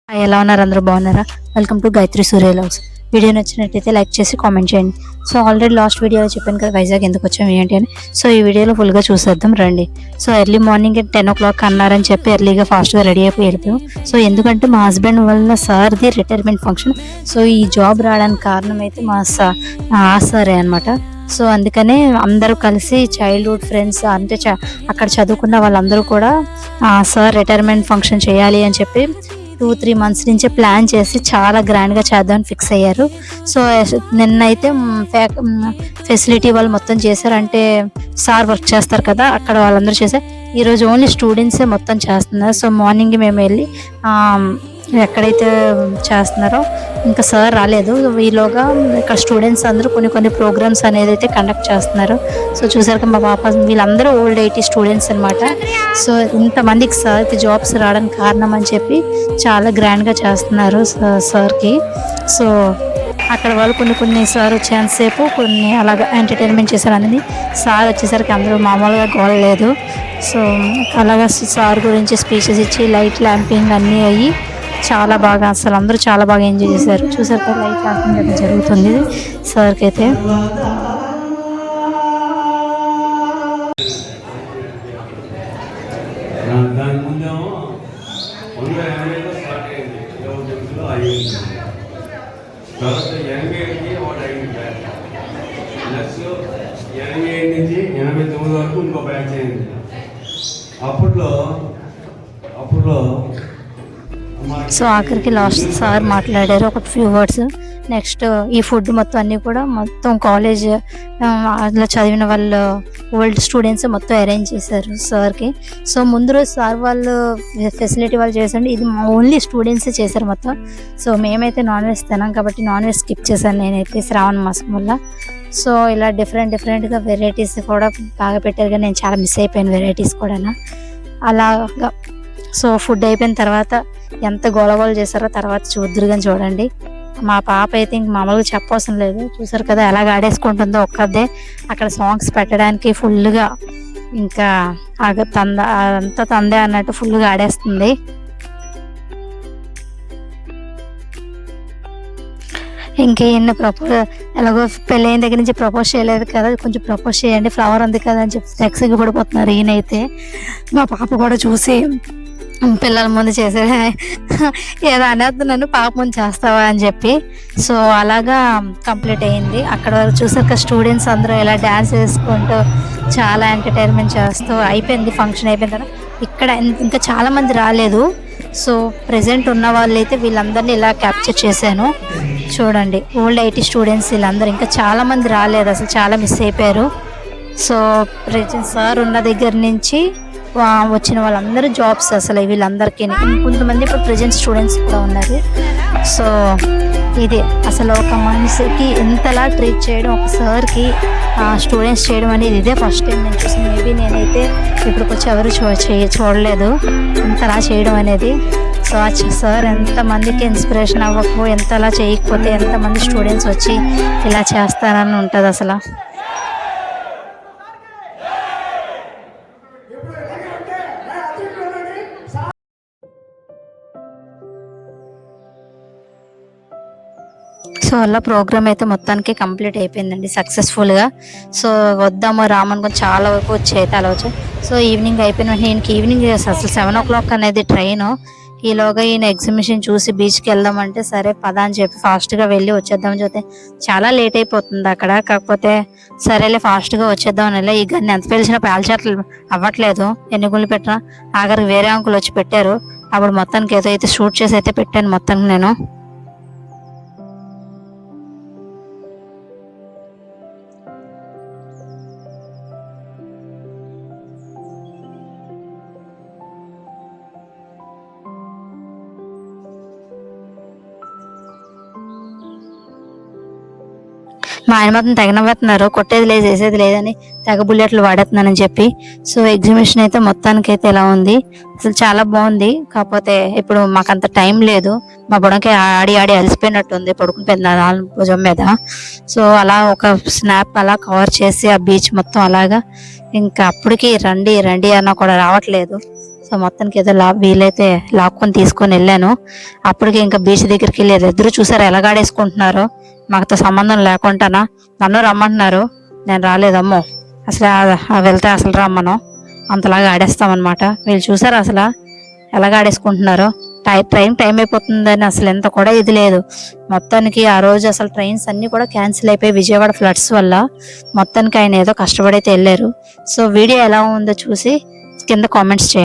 ఎలా ఉన్నారు? అందరూ బాగున్నారా? Welcome to Gayatri Surya loves. Video నచ్చినట్టయితే లైక్ చేసి కామెంట్ చేయండి. సో ఆల్రెడీ లాస్ట్ వీడియోలో చెప్పాను కదా వైజాగ్ ఎందుకు వచ్చాము ఏంటి అని. సో ఈ వీడియోలో ఫుల్గా చూసేద్దాం రండి. సో ఎర్లీ మార్నింగ్ 10 o'clock అన్నారని చెప్పి ఎర్లీగా ఫాస్ట్గా రెడీ అయిపోయి వెళ్ళిపోయాం. సో ఎందుకంటే మా హస్బెండ్ వల్ల సార్ది రిటైర్మెంట్ ఫంక్షన్. సో ఈ జాబ్ రావడానికి కారణం అయితే మా సారే అనమాట. సో అందుకనే అందరూ కలిసి చైల్డ్హుడ్ ఫ్రెండ్స్ అంటే అక్కడ చదువుకున్న వాళ్ళందరూ కూడా సార్ రిటైర్మెంట్ ఫంక్షన్ చేయాలి అని చెప్పి 2-3 months నుంచే ప్లాన్ చేసి చాలా గ్రాండ్గా చేద్దామని ఫిక్స్ అయ్యారు. సో నిన్నైతే ఫెసిలిటీ వాళ్ళు మొత్తం చేశారు. అంటే సార్ వర్క్ చేస్తారు కదా అక్కడ వాళ్ళందరూ చేశారు. ఈరోజు ఓన్లీ స్టూడెంట్సే మొత్తం చేస్తున్నారు. సో మార్నింగ్ మేము వెళ్ళి ఎక్కడైతే చేస్తున్నారో ఇంకా సార్ రాలేదు. ఈలోగా ఇక్కడ స్టూడెంట్స్ అందరూ కొన్ని ప్రోగ్రామ్స్ అనేది అయితే కండక్ట్ చేస్తున్నారు. సో చూసారు మా పాప వీళ్ళందరూ ఓల్డ్ 80 స్టూడెంట్స్ అనమాట. సో ఇంతమందికి సార్కి జాబ్స్ రావడానికి కారణం అని చెప్పి చాలా గ్రాండ్గా చేస్తున్నారు సార్కి. సో అక్కడ వాళ్ళు కొన్ని సార్ వచ్చేంతసేపు కొన్ని అలాగా ఎంటర్టైన్మెంట్ చేశారు అనేది. సార్ వచ్చేసరికి అందరూ మామూలుగా గోలలేదు. సో అలాగా సార్ గురించి స్పీచెస్ ఇచ్చి లైట్ ల్యాంపింగ్ అన్నీ అయ్యి చాలా బాగా అసలు అందరూ చాలా బాగా ఎంజాయ్ చేశారు. చూసారు కదా లైట్ ల్యాంపింగ్ అయితే జరుగుతుంది సార్కి అయితే. వరకు ఇంకో బ్యాచ్ అయింది. అప్పట్లో సో ఆఖరికి లాస్ట్ సార్ మాట్లాడారు ఒక ఫ్యూ వర్డ్స్. నెక్స్ట్ ఈ ఫుడ్ మొత్తం అన్నీ కూడా మొత్తం కాలేజ్ అలా చదివిన వాళ్ళు ఓల్డ్ స్టూడెంట్స్ మొత్తం అరేంజ్ చేశారు సార్కి. సో ముందు రోజు సార్ వాళ్ళు ఫెసిలిటీ వాళ్ళు చేశారు, ఇది ఓన్లీ స్టూడెంట్సే చేశారు మొత్తం. సో మేమైతే నాన్ వెజ్ తినాం కాబట్టి నాన్ వెజ్ స్కిప్ చేశాను నేనైతే శ్రావణ మాసం వల్ల. సో ఇలా డిఫరెంట్గా వెరైటీస్ కూడా బాగా పెట్టారు కానీ నేను చాలా మిస్ అయిపోయాను వెరైటీస్ కూడా అలాగా. సో ఫుడ్ అయిపోయిన తర్వాత ఎంత గోలగోలు చేశారో తర్వాత చూద్దురు కానీ చూడండి. మా పాప అయితే ఇంక మామూలుగా చెప్పవసరం లేదు. చూసారు కదా ఎలాగ ఆడేసుకుంటుందో ఒక్కదే. అక్కడ సాంగ్స్ పెట్టడానికి ఫుల్గా ఇంకా అంతా తందే అన్నట్టు ఫుల్గా ఆడేస్తుంది. ఇంకేం ఎలాగో పెళ్ళైన దగ్గర నుంచి ప్రపోజ్ చేయలేదు కదా, కొంచెం ప్రపోజ్ చేయండి ఫ్లవర్ ఉంది కదా అని చెప్పి సెక్స్గా పడిపోతున్నారు ఈయనైతే. మా పాప కూడా చూసి పిల్లల ముందు చేసే ఏదో అనేస్తున్నాను పాప ముందు చేస్తావా అని చెప్పి. సో అలాగా కంప్లీట్ అయ్యింది. అక్కడ వరకు చూసాక స్టూడెంట్స్ అందరూ ఇలా డ్యాన్స్ వేసుకుంటూ చాలా ఎంటర్టైన్మెంట్ చేస్తూ అయిపోయింది. ఫంక్షన్ అయిపోయిన తర్వాత ఇక్కడ ఇంకా చాలామంది రాలేదు. సో ప్రెజెంట్ ఉన్న వాళ్ళు అయితే వీళ్ళందరినీ ఇలా క్యాప్చర్ చేశాను చూడండి. ఓల్డ్ 80 స్టూడెంట్స్ వీళ్ళందరూ, ఇంకా చాలామంది రాలేదు, అసలు చాలా మిస్ అయిపోయారు. సో ప్రెజెంట్ సార్ ఉన్న దగ్గర నుంచి వచ్చిన వాళ్ళందరూ జాబ్స్ అసలు వీళ్ళందరికీ. కొంతమంది ఇప్పుడు ప్రెజెంట్ స్టూడెంట్స్ కూడా ఉన్నారు. సో ఇది అసలు ఒక మనిషికి ఎంతలా ట్రీట్ చేయడం, ఒక సార్కి స్టూడెంట్స్ చేయడం అనేది ఇదే ఫస్ట్ టైం నేను చూసాను. మేబీ నేనైతే ఇప్పుడు వచ్చి ఎవరు చూడలేదు ఇంతలా చేయడం అనేది. సో సార్ ఎంతమందికి ఇన్స్పిరేషన్ అవ్వకు, ఎంతలా చేయకపోతే ఎంతమంది స్టూడెంట్స్ వచ్చి ఇలా చేస్తారని ఉంటుంది అసలు. సో అలా ప్రోగ్రామ్ అయితే మొత్తానికి కంప్లీట్ అయిపోయిందండి సక్సెస్ఫుల్గా. సో వద్దాము రామనుకొని చాలా వరకు వచ్చాయి అలా వచ్చాయి. సో ఈవినింగ్ అయిపోయిన వెంటనే ఈయనకి ఈవినింగ్ అసలు 7 o'clock అనేది ట్రైన్. ఈలోగా ఈయన ఎగ్జిబిషన్ చూసి బీచ్కి వెళ్దామంటే సరే పద అని చెప్పి ఫాస్ట్గా వెళ్ళి వచ్చేద్దామని చెప్తే చాలా లేట్ అయిపోతుంది అక్కడ. కాకపోతే సరేలే ఫాస్ట్గా వచ్చేద్దాం అని ఈ గన్ని ఎంత పిలిచినా పేల్చేట్లు అవ్వట్లేదు. ఎన్ని గుళ్ళు పెట్టినా ఆఖరికి వేరే అంకులు వచ్చి పెట్టారు. అప్పుడు మొత్తానికి ఏదో అయితే షూట్ చేసి అయితే పెట్టాను మొత్తానికి నేను. మా ఆయన మాత్రం తెగనవ్వుతున్నారు, కొట్టేది లేదు చేసేది లేదని, తెగ బుల్లెట్లు వాడేస్తున్నానని చెప్పి. సో ఎగ్జిబిషన్ అయితే మొత్తానికి అయితే ఇలా ఉంది, అసలు చాలా బాగుంది. కాకపోతే ఇప్పుడు మాకంత టైం లేదు, మా బుడంకి ఆడి అలసిపోయినట్టుంది, పడుకుని భుజం మీద. సో అలా ఒక స్నాప్ అలా కవర్ చేసి ఆ బీచ్ మొత్తం అలాగా ఇంకా అప్పటికి రండి అన్న కూడా రావట్లేదు. సో మొత్తానికి ఏదో వీలైతే లాక్కొని తీసుకొని వెళ్ళాను. అప్పటికి ఇంకా బీచ్ దగ్గరికి వెళ్ళారు. ఇద్దరు చూసారు ఎలా ఆడేసుకుంటున్నారో, మాకుతో సంబంధం లేకుండానా. నన్ను రమ్మంటున్నారు, నేను రాలేదమ్మో. అసలు వెళ్తే అసలు రమ్మను, అంతలాగా ఆడేస్తామన్నమాట. వీళ్ళు చూసారు అసలు ఎలాగ ఆడేసుకుంటున్నారో. ట్రైన్ టైం అయిపోతుందని అసలు ఎంత కూడా ఇది లేదు. మొత్తానికి ఆ రోజు అసలు ట్రైన్స్ అన్ని కూడా క్యాన్సిల్ అయిపోయి విజయవాడ ఫ్లడ్స్ వల్ల. మొత్తానికి ఆయన ఏదో కష్టపడైతే వెళ్ళారు. సో వీడియో ఎలా ఉందో చూసి కింద కామెంట్స్ చేయండి.